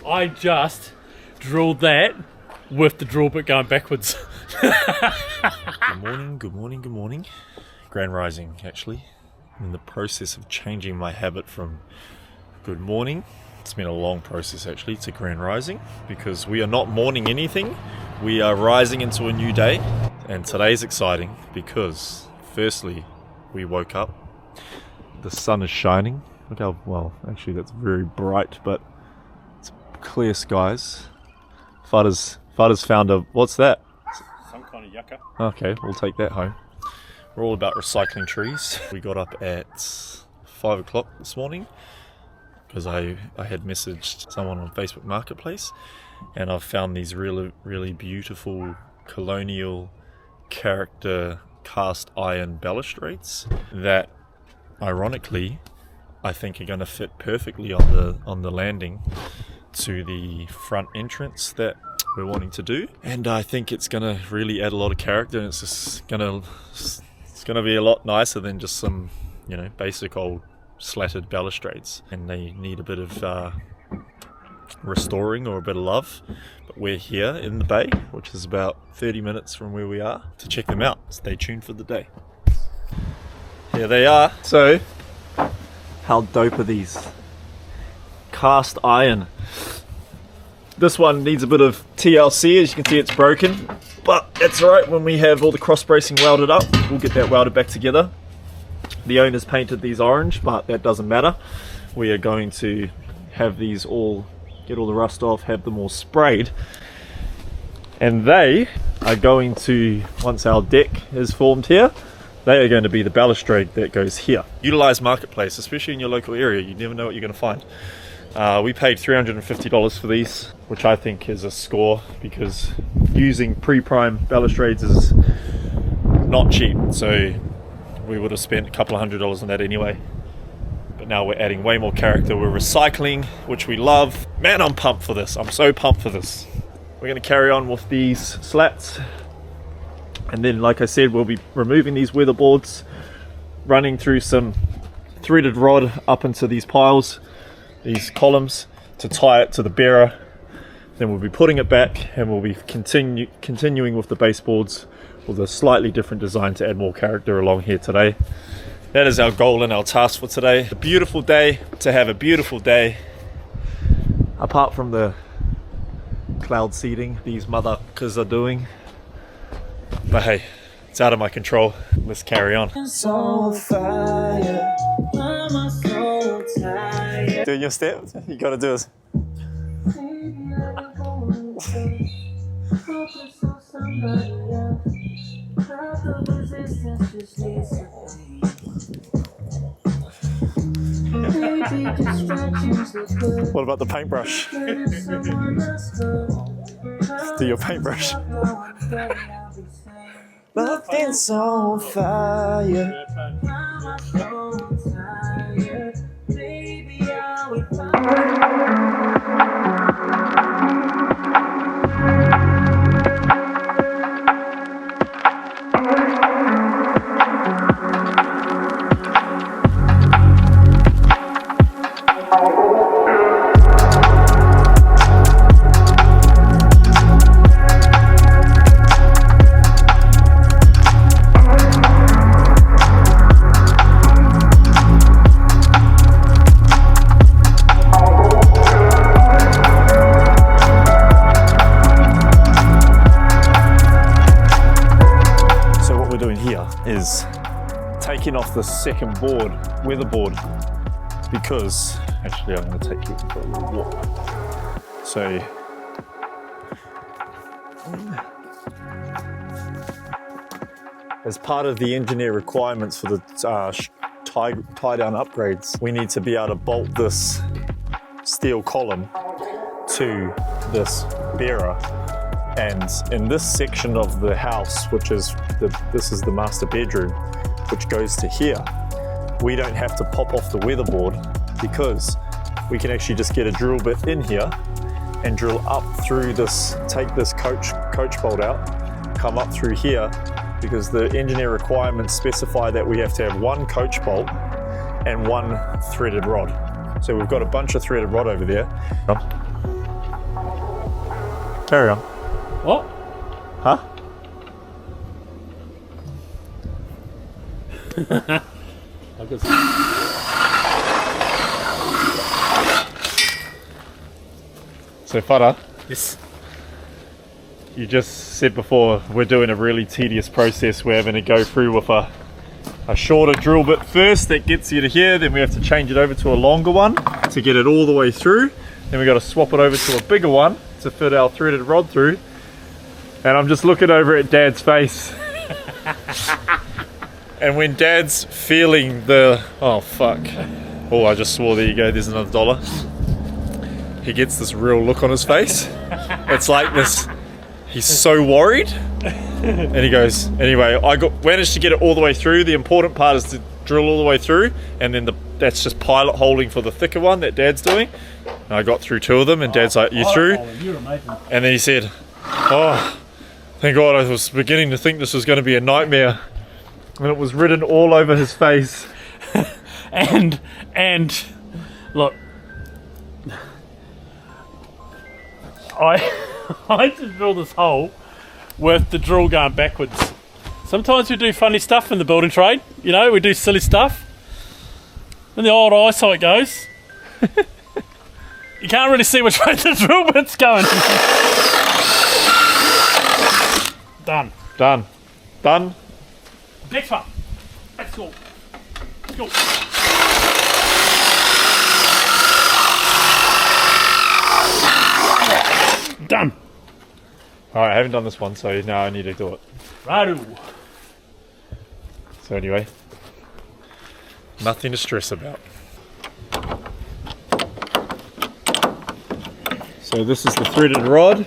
I just drilled that with the drill bit going backwards. Good morning, good morning, good morning. Grand rising, actually. I'm in the process of changing my habit from good morning, it's been a long process actually, to grand rising, because we are not morning anything, we are rising into a new day. And today's exciting because firstly, we woke up, the sun is shining. Look how, well, actually that's very bright, but it's clear skies. Fada's found a, what's that? Some kind of yucca. Okay, we'll take that home. We're all about recycling trees. We got up at 5 o'clock this morning because I had messaged someone on Facebook Marketplace, and I've found these really beautiful colonial character cast iron balustrades that ironically I think are going to fit perfectly on the landing to the front entrance that we're wanting to do, and I think it's going to really add a lot of character, and it's going to be a lot nicer than just some, you know, basic old slatted balustrades, and they need a bit of restoring or a bit of love. But we're here in the bay, which is about 30 minutes from where we are, to check them out. Stay tuned for the day. Here they are. So how dope are these? Cast iron. This one needs a bit of TLC, as you can see it's broken, but that's alright. When we have all the cross bracing welded up, we'll get that welded back together. The owners painted these orange, but that doesn't matter. We are going to have these all, get all the rust off, have them all sprayed, and they are going to, once our deck is formed here, they are going to be the balustrade that goes here. Utilize Marketplace, especially in your local area. You never know what you're going to find. We paid $350 for these, which I think is a score, because using pre-prime balustrades is not cheap, so we would have spent a couple of $100s on that anyway. But now we're adding way more character, we're recycling, which we love. Man, I'm pumped for this. I'm so pumped for this. We're going to carry on with these slats, and then, like I said, we'll be removing these weatherboards, running through some threaded rod up into these piles, these columns, to tie it to the bearer. Then we'll be putting it back, and we'll be continuing with the baseboards with a slightly different design to add more character along here today. That is our goal and our task for today. A beautiful day, to have a beautiful day. Apart from the cloud seeding these motherfuckers are doing. But hey, it's out of my control. Let's carry on. Doing your step? You gotta do this. What about the paintbrush? Do your paintbrush. Nothing's on fire. Is taking off the second board, weatherboard, because actually I'm going to take you for a little walk. So as part of the engineer requirements for the tie down upgrades, we need to be able to bolt this steel column to this bearer. And in this section of the house, which is this is the master bedroom, which goes to here, we don't have to pop off the weatherboard, because we can actually just get a drill bit in here and drill up through this, take this coach bolt out, come up through here, because the engineer requirements specify that we have to have one coach bolt and one threaded rod. So we've got a bunch of threaded rod over there. Carry on. What? Huh? I guess. So Fada, Yes. you just said before we're doing a really tedious process. We're having to go through with a shorter drill bit first that gets you to here, then we have to change it over to a longer one to get it all the way through. Then we got to swap it over to a bigger one to fit our threaded rod through. And I'm just looking over at Dad's face. And when Dad's feeling the, oh fuck, oh I just swore, there you go, there's another dollar. He gets this real look on his face. It's like this, he's so worried. And he goes, anyway, managed to get it all the way through. The important part is to drill all the way through, and then that's just pilot holding for the thicker one that Dad's doing. And I got through 2 of them, and Dad's like, you through? You're amazing. And then he said, oh, thank God, I was beginning to think this was going to be a nightmare. And it was written all over his face. and look, I just drilled this hole with the drill going backwards. Sometimes we do funny stuff in the building trade, you know, we do silly stuff. And the old eyesight goes. You can't really see which way the drill bit's going. Done. Done. Done. Next one. Let's go. Let's go. Done. Alright, I haven't done this one, so now I need to do it. Righto. So anyway, nothing to stress about. So this is the threaded rod.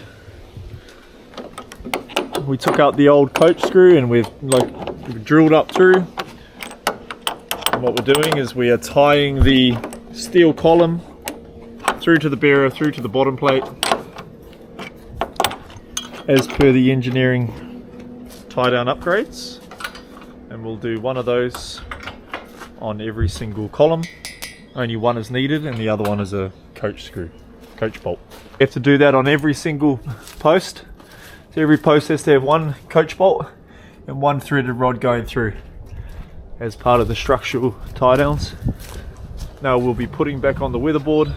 We took out the old coach screw and we've drilled up through. And what we're doing is we are tying the steel column through to the bearer, through to the bottom plate, as per the engineering tie down upgrades. And we'll do one of those on every single column. Only one is needed and the other one is a coach screw, coach bolt. You have to do that on every single post. So every post has to have one coach bolt and one threaded rod going through as part of the structural tie downs. Now we'll be putting back on the weatherboard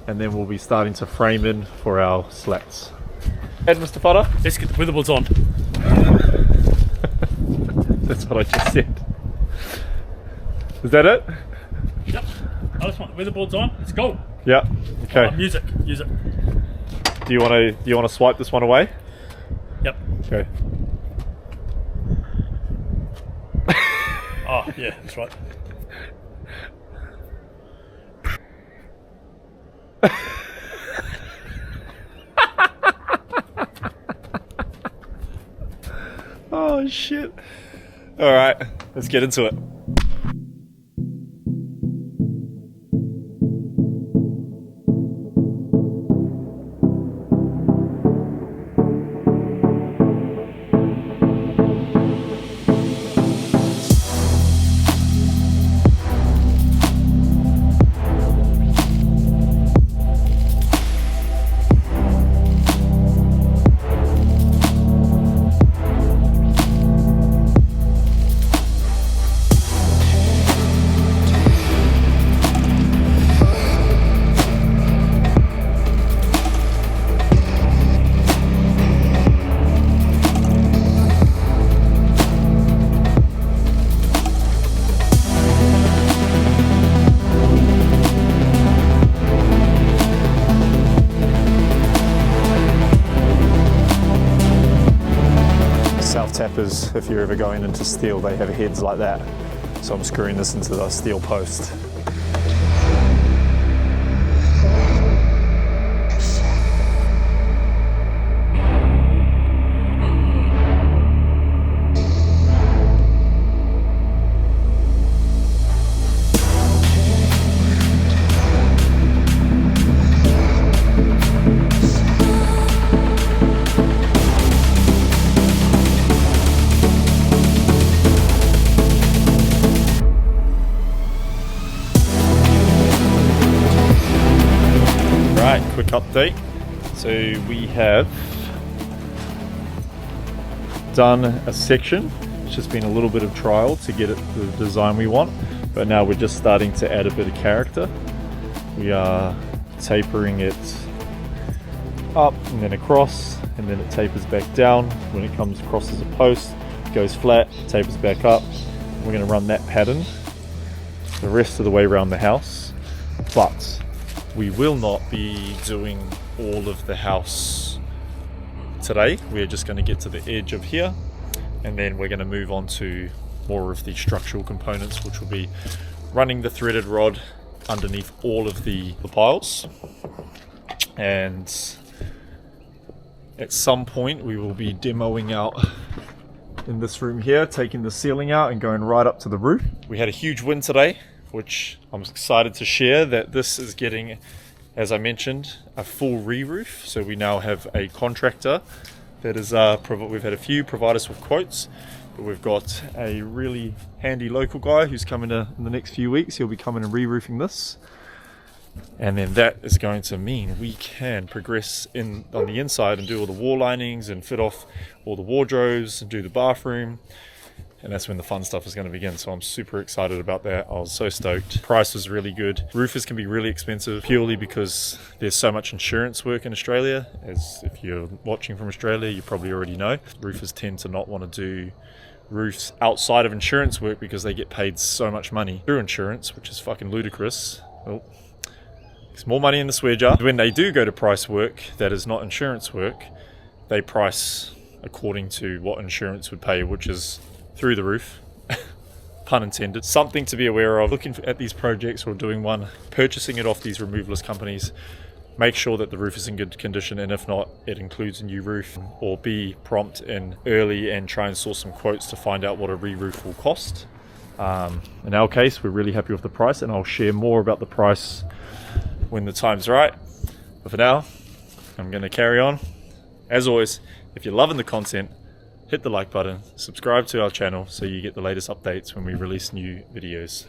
and then we'll be starting to frame in for our slats. And Mr. Fada? Let's get the weatherboards on. That's what I just said. Is that it? Yep. I just want the weatherboards on. Let's go. Yeah. Okay. Music. Music. Do you want to swipe this one away? Yep. Okay. Oh, yeah, that's right. Oh shit. Alright, let's get into it. Tappers, if you're ever going into steel, they have heads like that. So I'm screwing this into the steel post. Quick update. So we have done a section. It's just been a little bit of trial to get it the design we want, but now we're just starting to add a bit of character. We are tapering it up and then across, and then it tapers back down. When it comes across as a post, it goes flat, tapers back up. We're going to run that pattern the rest of the way around the house, but we will not be doing all of the house today. We're just going to get to the edge of here, and then we're going to move on to more of the structural components, which will be running the threaded rod underneath all of the piles. And at some point we will be demoing out in this room here, taking the ceiling out and going right up to the roof. We had a huge win today, which I'm excited to share, that this is getting, as I mentioned, a full re-roof. So we now have a contractor that is, we've had a few provide us with quotes, but we've got a really handy local guy who's coming in the next few weeks. He'll be coming and re-roofing this. And then that is going to mean we can progress on the inside and do all the wall linings and fit off all the wardrobes and do the bathroom. And that's when the fun stuff is going to begin. So I'm super excited about that. I was so stoked. Price was really good. Roofers can be really expensive purely because there's so much insurance work in Australia. As if you're watching from Australia, you probably already know. Roofers tend to not want to do roofs outside of insurance work because they get paid so much money through insurance, which is fucking ludicrous. Well, it's more money in the swear jar. When they do go to price work that is not insurance work, they price according to what insurance would pay, which is through the roof. Pun intended. Something to be aware of. Looking at these projects or doing one, purchasing it off these removalist companies, make sure that the roof is in good condition, and if not, it includes a new roof. Or be prompt and early and try and source some quotes to find out what a re-roof will cost. In our case, we're really happy with the price, and I'll share more about the price when the time's right. But for now, I'm going to carry on. As always, if you're loving the content, hit the like button, subscribe to our channel so you get the latest updates when we release new videos.